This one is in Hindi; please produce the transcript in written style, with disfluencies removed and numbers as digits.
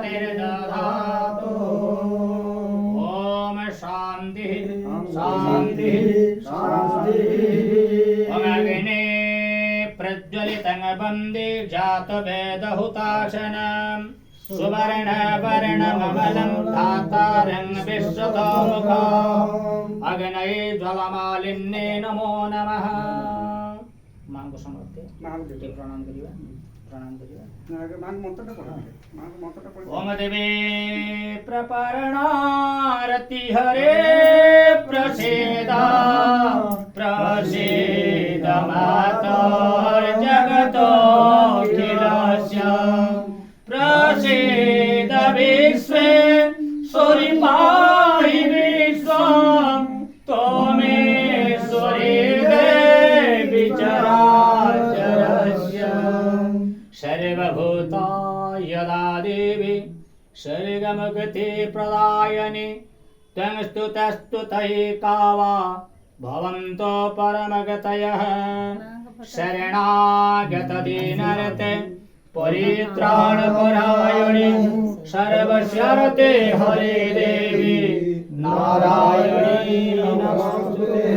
निर्दधातु। ओम शांति शांति शांति। ओम अग्ने प्रज्वलितं वन्दे जातवेदहुताशनम् सुवर्ण वर्णममलं धातारं विश्वतोमुखम् अग्नये ज्वलमालिन्ये नमो नमः। मां को समर्प्य प्रणाम करिए प्रणाम करिए। ओम देवे प्रपरणारति हरे प्रसीदा प्रसीद मातर्जगतोऽखिलस्य प्रसीद विश्वे पाहि विश्वं त्वमेश्वरी देवी चराचरस्य सर्वभूता यदा देवी सर्गमगति प्रदायनि त्वं स्तुतस्तुतैका वा भवन्तो परमगतयः शरणागत दीनरते परित्राणपरायणे सर्वशरते हरे देवी नारायणी नमोस्तुते।